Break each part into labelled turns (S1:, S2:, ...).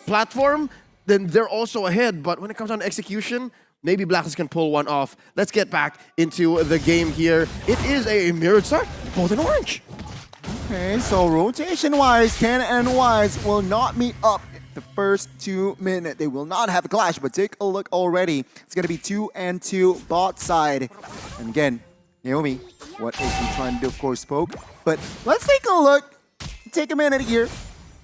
S1: platform, then they're also ahead. But when it comes down to execution, maybe Blacklist can pull one off. Let's get back into the game here. It is a mirrored start, both in orange.
S2: Okay, so rotation-wise, Ken and Wise will not meet up the first 2 minutes. They will not have a clash, but take a look already. It's going to be 2-2 bot side. And again, Naomi, what is he trying to do? Of course, spoke. But let's take a look. Take a minute here.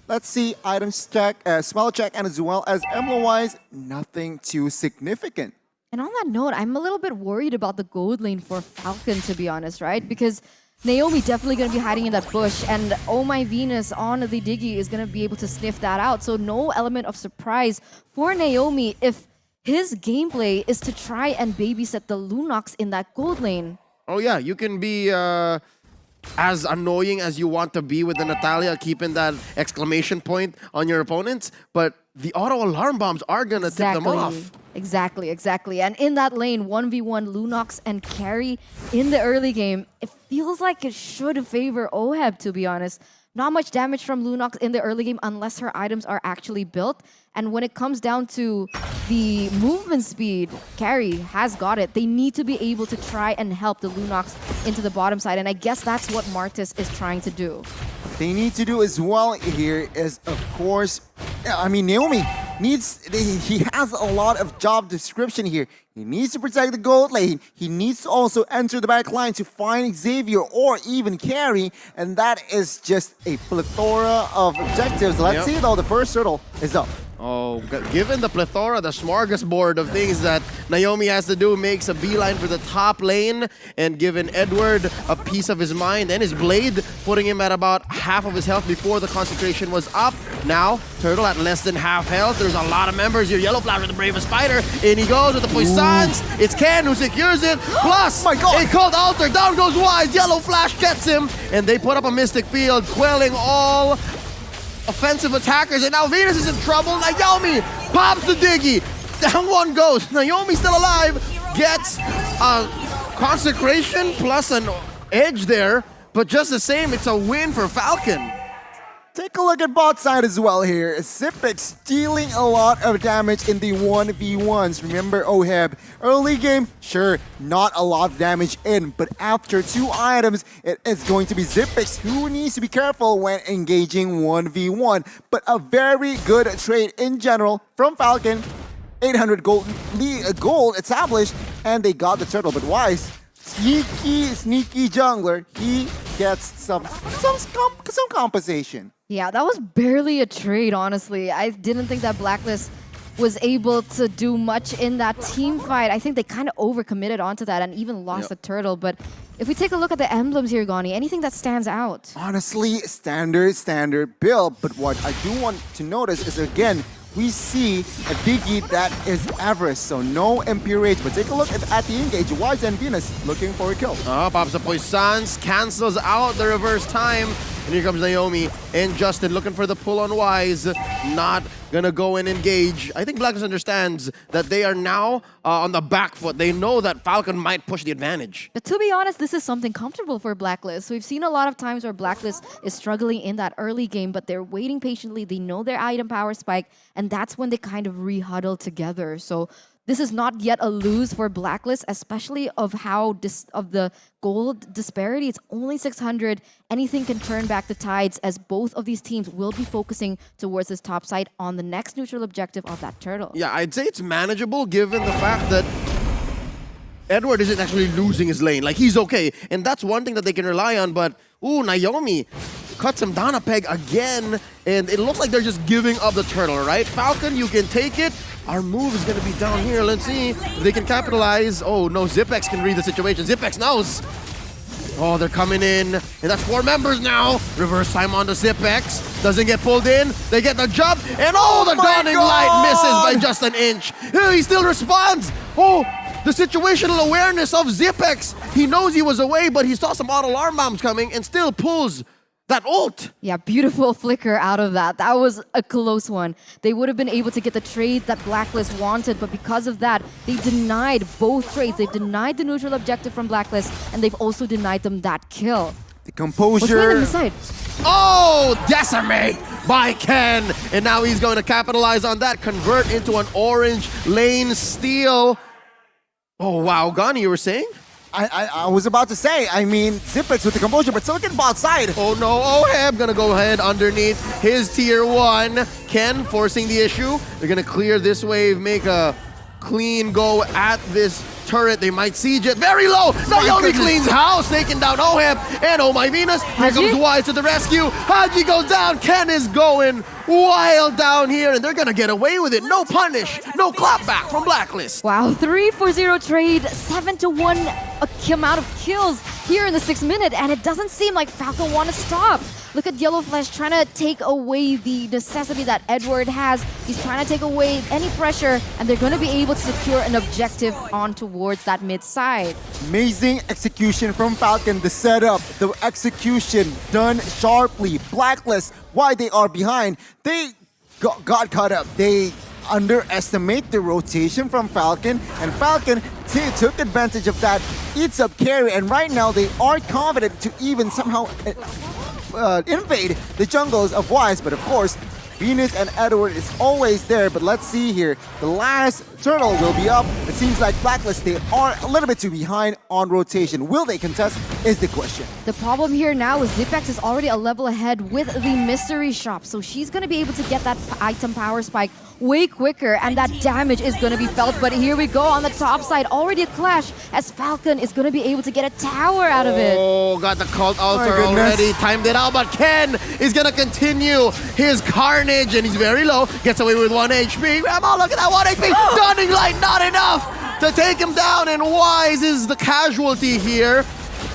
S2: Let's see items check, spell check, and as well as emblem-wise, nothing too significant.
S3: And on that note, I'm a little bit worried about the gold lane for Falcon, to be honest, right? Because Naomi definitely going to be hiding in that bush, and Oh My Venus on the Diggy is going to be able to sniff that out. So no element of surprise for Naomi if his gameplay is to try and babysit the Lunox in that gold lane.
S1: Oh yeah, you can be as annoying as you want to be with the Natalia, keeping that exclamation point on your opponents, but the auto alarm bombs are going to tip them off.
S3: Exactly. And in that lane, 1v1 Lunox and Carry in the early game, it feels like it should favor Oheb, to be honest. Not much damage from Lunox in the early game unless her items are actually built. And when it comes down to the movement speed, Carry has got it. They need to be able to try and help the Lunox into the bottom side. And I guess that's what Martis is trying to do.
S2: What they need to do as well here is, of course, I mean, Naomi needs, he has a lot of job description here. He needs to protect the gold lane. He needs to also enter the back line to find Xavier or even Carry. And that is just a plethora of objectives. Let's see though, the first turtle is up.
S1: Oh, given the plethora, the smorgasbord of things that Naomi has to do, makes a beeline for the top lane, and given Edward a piece of his mind and his blade, putting him at about half of his health before the concentration was up. Now, Turtle at less than half health. There's a lot of members here. Yellow Flash with the bravest fighter. In he goes with the Poissons. It's Ken who secures it. Plus,
S2: my God,
S1: a cold altar. Down goes Wise. Yellow Flash gets him. And they put up a Mystic Field, quelling all offensive attackers, and now Venus is in trouble. Naomi pops the Diggy. Down one goes. Naomi still alive. Gets a consecration plus an edge there, but just the same, it's a win for Falcon.
S2: Take a look at bot side as well here. Zipex dealing a lot of damage in the 1v1s. Remember Oheb, early game, sure, not a lot of damage in, but after 2 items, it is going to be Zipex who needs to be careful when engaging 1v1. But a very good trade in general from Falcon. 800 gold established, and they got the turtle. But Wise, sneaky jungler, he gets some compensation.
S3: Yeah, that was barely a trade, honestly. I didn't think that Blacklist was able to do much in that team fight. I think they kind of overcommitted onto that and even lost the turtle. But if we take a look at the emblems here, Gani, anything that stands out?
S2: Honestly, standard build. But what I do want to notice is, again, we see a Diggy that is average, so no MPRH. But take a look at the engage. Wise and Venus looking for a kill.
S1: Pops the Poissons, cancels out the reverse time. And here comes Naomi and Justin looking for the pull on Wise. Not gonna go and engage. I think Blacklist understands that they are now on the back foot. They know that Falcon might push the advantage.
S3: But to be honest, this is something comfortable for Blacklist. We've seen a lot of times where Blacklist is struggling in that early game, but they're waiting patiently. They know their item power spike, and that's when they kind of re-huddle together. So this is not yet a lose for Blacklist, especially of how of the gold disparity. It's only 600. Anything can turn back the tides, as both of these teams will be focusing towards this top side on the next neutral objective of that turtle.
S1: Yeah, I'd say it's manageable given the fact that Edward isn't actually losing his lane. Like, he's okay. And that's one thing that they can rely on. But, ooh, Naomi cuts him down a peg again. And it looks like they're just giving up the turtle, right? Falcon, you can take it. Our move is going to be down here. Let's see if they can capitalize. Oh, no, Zipex can read the situation. Zipex knows. Oh, they're coming in. And that's 4 members now. Reverse time on the Zipex. Doesn't get pulled in. They get the jump. And oh, the dawning light misses by just an inch. He still responds. Oh, the situational awareness of Zipex. He knows he was away, but he saw some auto alarm bombs coming and still pulls that ult.
S3: Yeah, beautiful flicker out of that. That was a close one. They would have been able to get the trade that Blacklist wanted, but because of that, they denied both trades. They've denied the neutral objective from Blacklist, and they've also denied them that kill.
S2: The composure.
S3: What's going on the side?
S1: Oh, decimate by Ken. And now he's going to capitalize on that, convert into an orange lane steal. Oh, wow. Gani, you were saying?
S2: I was about to say, I mean, Zipex with the composure, but Silicon bot side.
S1: Oh no, Oheb gonna go ahead underneath his tier 1. Ken forcing the issue. They're gonna clear this wave, make a clean go at this turret. They might siege it. Very low. Naomi cleans house, taking down Oheb. And oh my Venus, here comes Wise to the rescue. Haji goes down. Ken is going wild down here, and they're gonna get away with it. No punish, no clapback from Blacklist.
S3: Wow, 3-4-0 trade, 7-1 amount of kills here in the 6th minute, and it doesn't seem like Falcon want to stop. Look at Yellow Flash trying to take away the necessity that Edward has. He's trying to take away any pressure, and they're going to be able to secure an objective on towards that mid side.
S2: Amazing execution from Falcon. The setup, the execution done sharply. Blacklist, why they are behind, they got caught up. They underestimate the rotation from Falcon, and Falcon took advantage of that, eats up carry, and right now they are confident to even somehow invade the jungles of Wise, but of course Venus and Edward is always there. But let's see here, the last turtle will be up. It seems like Blacklist, they are a little bit too behind on rotation. Will they contest is the question.
S3: The problem here now is Zipex is already a level ahead with the mystery shop, so she's going to be able to get that item power spike way quicker, and that damage is going to be felt. But here we go on the top side, already a clash as Falcon is going to be able to get a tower out of it.
S1: Oh, got the cult altar already, timed it out, but Ken is going to continue his carnage, and he's very low, gets away with 1 HP. Oh, look at that 1 HP, Stunning Light, not enough to take him down, and Wise is the casualty here.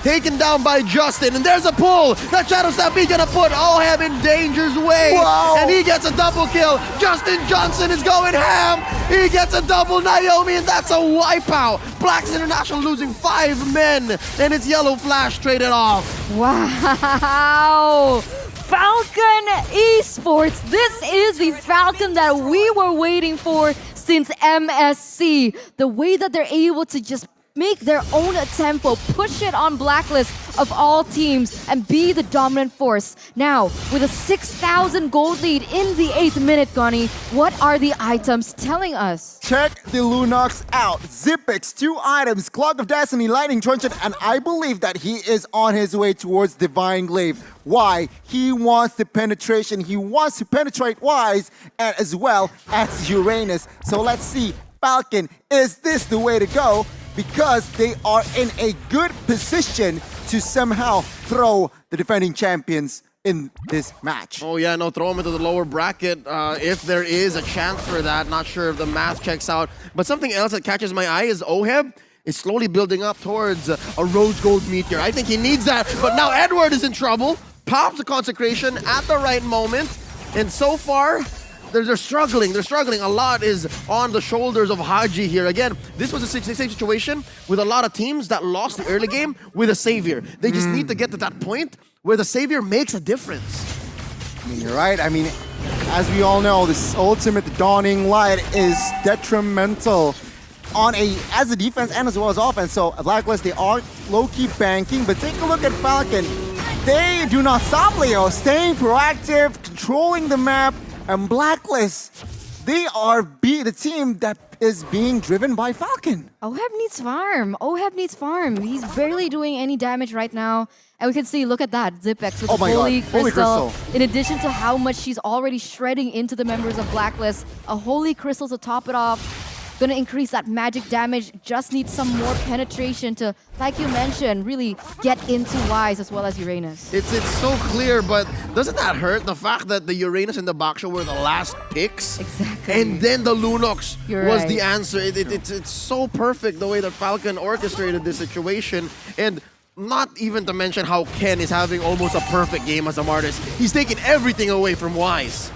S1: Taken down by Justin, and there's a pull. That Shadow Stampede gonna put Oheb in danger's way.
S2: Wow.
S1: And he gets a double kill. Justin Johnson is going ham. He gets a double Naomi, and that's a wipeout. Blacks International losing 5 men, and it's Yellow Flash traded off.
S3: Wow! Falcon Esports! This is the Falcon that we were waiting for since MSC. The way that they're able to just make their own tempo, push it on Blacklist of all teams, and be the dominant force. Now, with a 6,000 gold lead in the 8th minute, Gani, what are the items telling us?
S2: Check the Lunox out. Zipex, 2 items, Clock of Destiny, Lightning Truncheon, and I believe that he is on his way towards Divine Glaive. Why? He wants the penetration. He wants to penetrate Wise, and as well as Uranus. So let's see, Falcon, is this the way to go? Because they are in a good position to somehow throw the defending champions in this match.
S1: Oh yeah, no, throw him into the lower bracket if there is a chance for that. Not sure if the math checks out. But something else that catches my eye is Oheb is slowly building up towards a rose gold meteor. I think he needs that, but now Edward is in trouble. Pops the consecration at the right moment, and so far, they're struggling. They're struggling. A lot is on the shoulders of Haji here. Again, this was a same situation with a lot of teams that lost the early game with a savior. They just need to get to that point where the savior makes a difference.
S2: I mean, you're right. I mean, as we all know, this ultimate Dawning Light is detrimental on as a defense and as well as offense. So Blacklist, they are low-key banking, but take a look at Falcon. They do not stop, Leo. Staying proactive, controlling the map, and Blacklist, they are the team that is being driven by Falcon.
S3: Oheb needs farm. Oheb needs farm. He's barely doing any damage right now. And we can see, look at that, Zipex with Holy Crystal. In addition to how much she's already shredding into the members of Blacklist, a Holy Crystal to top it off. Gonna increase that magic damage, just needs some more penetration to, like you mentioned, really get into Wise as well as Uranus.
S1: It's so clear, but doesn't that hurt? The fact that the Uranus and the Baksha were the last picks?
S3: Exactly.
S1: And then the Lunox was
S3: right.
S1: the answer. It's so perfect the way that Falcon orchestrated this situation. And not even to mention how Ken is having almost a perfect game as a Martis. He's taking everything away from Wise.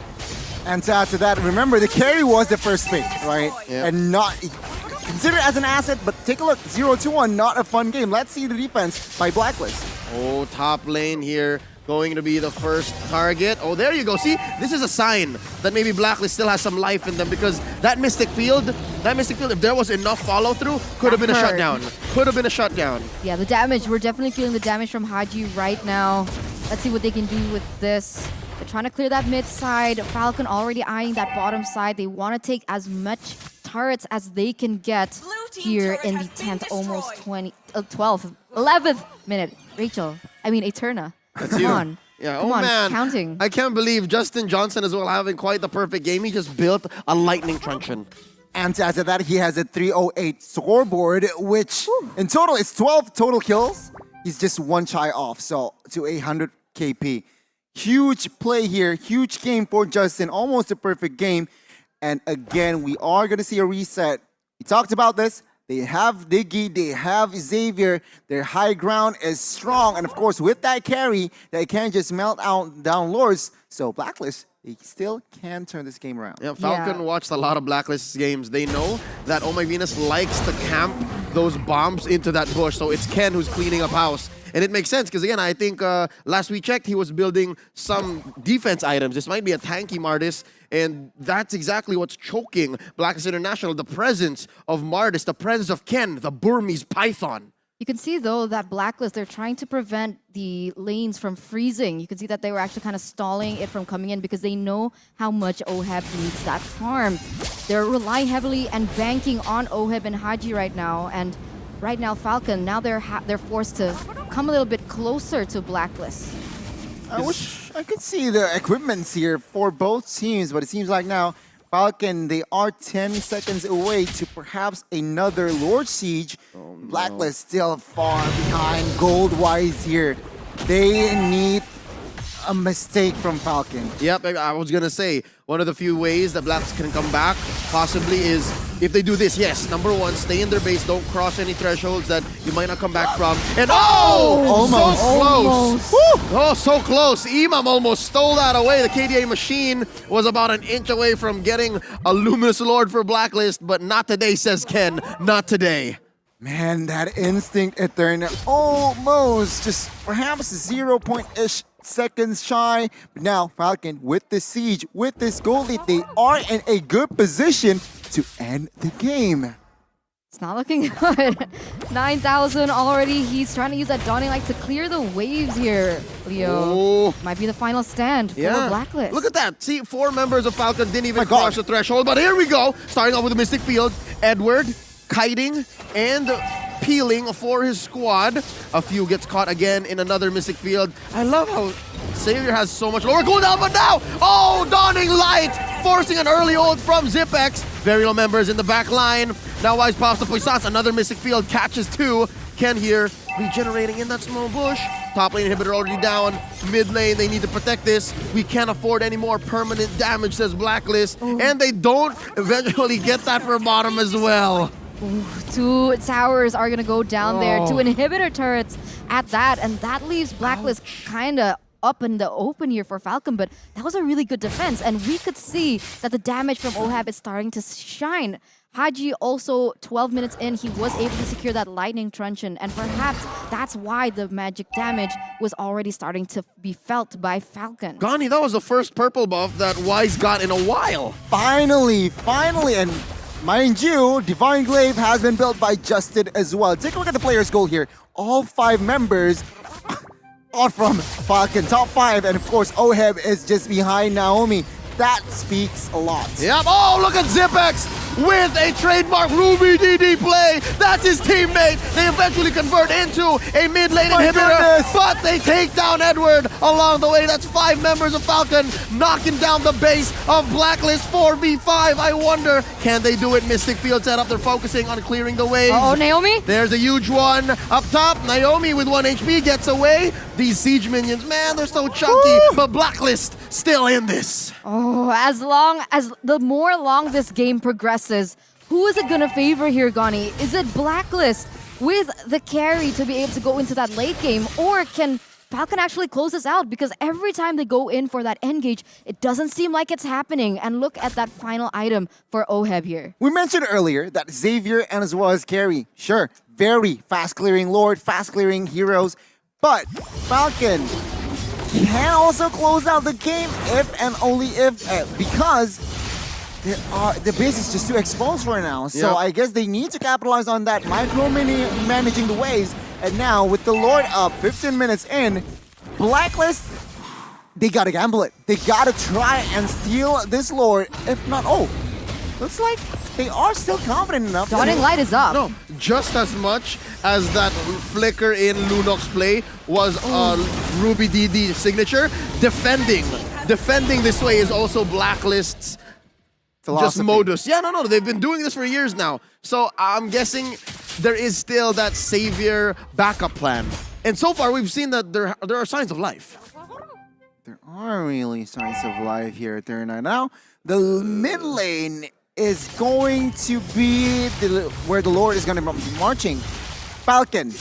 S2: And to add to that, remember, the carry was the first pick, right?
S1: Yep.
S2: And not considered as an asset, but take a look, 0-1, not a fun game. Let's see the defense by Blacklist.
S1: Oh, top lane here, going to be the first target. Oh, there you go. See, this is a sign that maybe Blacklist still has some life in them, because that Mystic Field, if there was enough follow-through, could have been a shutdown. Could have been a shutdown.
S3: Yeah, the damage, we're definitely feeling the damage from Haji right now. Let's see what they can do with this. They're trying to clear that mid side. Falcon already eyeing that bottom side. They want to take as much turrets as they can get here in the 10th, almost 12th, 11th minute. Rachel, I mean Eterna. Come on.
S1: Yeah,
S3: Come
S1: oh
S3: on,
S1: man.
S3: counting.
S1: I can't believe Justin Johnson as well having quite the perfect game. He just built a lightning truncheon.
S2: And to add to that, he has a 308 scoreboard, which in total is 12 total kills. He's just one shy off, so to 800 KP. Huge play here, huge game for Justin, almost a perfect game. And again, we are going to see a reset. We talked about this. They have Diggy, they have Xavier. Their high ground is strong. And of course, with that carry, they can't just melt out down lords. So Blacklist, they still can turn this game around.
S1: Yeah, Falcon watched a lot of Blacklist games. They know that Oh My Venus likes to camp those bombs into that bush. So it's Ken who's cleaning up house. And it makes sense because, again, I think last we checked, he was building some defense items. This might be a tanky Mardis, and that's exactly what's choking Blacklist International, the presence of Mardis, the presence of Ken, the Burmese Python.
S3: You can see, though, that Blacklist, they're trying to prevent the lanes from freezing. You can see that they were actually kind of stalling it from coming in because they know how much OHEB needs that farm. They're relying heavily and banking on OHEB and Haji right now, and right now, Falcon, now they're forced to come a little bit closer to Blacklist.
S2: I wish I could see the equipments here for both teams, but it seems like now Falcon, they are 10 seconds away to perhaps another Lord Siege.
S1: Oh, no.
S2: Blacklist still far behind gold-wise here. They need a mistake from Falcon.
S1: Yep, I was going to say, one of the few ways that Blacks can come back possibly is if they do this. Yes, number one, stay in their base, don't cross any thresholds that you might not come back from. And
S2: Almost.
S1: so close.
S3: Almost.
S1: Woo! Oh, so close. Imam almost stole that away. The KDA machine was about an inch away from getting a Luminous Lord for Blacklist, but not today, says Ken. Not today.
S2: Man, that instinct Eterna almost just perhaps 0.ish seconds shy. But now Falcon with the siege, with this goal lead, they are in a good position to end the game.
S3: It's not looking good. 9,000 already. He's trying to use that Dawning Light to clear the waves here, Leo.
S1: Oh.
S3: Might be the final stand for Blacklist.
S1: Look at that. See, 4 members of Falcon didn't even cross the threshold, but here we go. Starting off with the Mystic Field. Edward, kiting, and peeling for his squad. A few gets caught again in another Mystic Field. I love how Xavier has so much lower cooldown, but now, oh, Dawning Light, forcing an early ult from Zipex. Very low members in the back line. Now Wise pops the Puissance, another Mystic Field, catches 2. Ken here, regenerating in that small bush. Top lane inhibitor already down. Mid lane, they need to protect this. We can't afford any more permanent damage, says Blacklist. Ooh. And they don't eventually get that for bottom as well.
S3: Ooh, 2 towers are going to go down there. 2 inhibitor turrets at that. And that leaves Blacklist kind of up in the open here for Falcon. But that was a really good defense. And we could see that the damage from OHAB is starting to shine. Haji also, 12 minutes in, he was able to secure that lightning truncheon. And perhaps that's why the magic damage was already starting to be felt by Falcon.
S1: Gani, that was the first purple buff that Wise got in a while.
S2: Finally. And mind you, Divine Glaive has been built by Justin as well. Take a look at the player's goal here. All 5 members are from Falcon, top 5. And of course, OHEB is just behind Naomi. That speaks a lot.
S1: Yep. Oh, look at Zipex with a trademark Ruby DD play. That's his teammate. They eventually convert into a mid lane inhibitor, but they take down Edward along the way. That's 5 members of Falcon knocking down the base of Blacklist 4v5. I wonder, can they do it? Mystic Field setup. They're focusing on clearing the waves.
S3: Oh, Naomi?
S1: There's a huge one up top. Naomi with 1 HP gets away. These siege minions, man, they're so chunky, but Blacklist still in this.
S3: Oh, the more long this game progresses, who is it gonna favor here, Gani? Is it Blacklist with the carry to be able to go into that late game, or can Falcon actually close this out? Because every time they go in for that engage, it doesn't seem like it's happening. And look at that final item for OHEB here.
S2: We mentioned earlier that Xavier and as well as carry, sure, very fast clearing Lord, fast clearing heroes, but Falcon can also close out the game if and only if, because the base is just too exposed for now. So I guess they need to capitalize on that managing the waves. And now with the Lord up 15 minutes in, Blacklist, they gotta gamble it. They gotta try and steal this Lord. If not, looks like they are still confident enough.
S3: Dawning Light is up.
S1: No, just as much as that flicker in Lunok's play was Ruby DD signature, defending this way is also Blacklist's
S2: Philosophy.
S1: just modus. Yeah, no, they've been doing this for years now. So I'm guessing there is still that savior backup plan. And so far, we've seen that there are signs of life.
S2: There are really signs of life here at Turner. Now, the mid lane is going to be where the Lord is going to be marching. Falcon.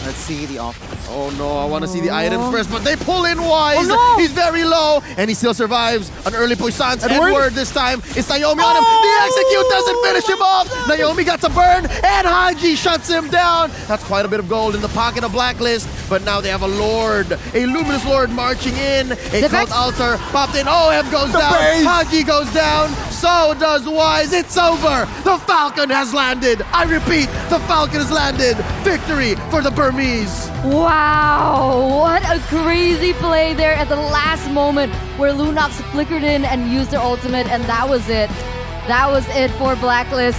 S2: Let's see the offer.
S1: Oh no, I want to see the items first, but they pull in wise.
S3: Oh, no.
S1: He's very low, and he still survives an early puissance.
S2: Edward?
S1: Edward this time. It's Naomi on him. The execute doesn't finish him off. Naomi got to burn, and Haji shuts him down. That's quite a bit of gold in the pocket of Blacklist, but now they have a Lord, a Luminous Lord marching in. A cult altar popped in. Oheb goes down.
S2: base.
S1: Haji goes down. So does Wise. It's over. The Falcon has landed. I repeat, the Falcon has landed. Victory for the Burmese.
S3: Wow, what a crazy play there at the last moment where Lunox flickered in and used their ultimate, and that was it. That was it for Blacklist.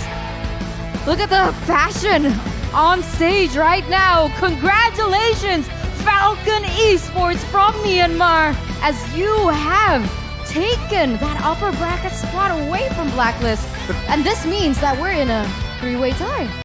S3: Look at the passion on stage right now. Congratulations, Falcon Esports from Myanmar, as you have taken that upper bracket spot away from Blacklist. And this means that we're in a three-way tie.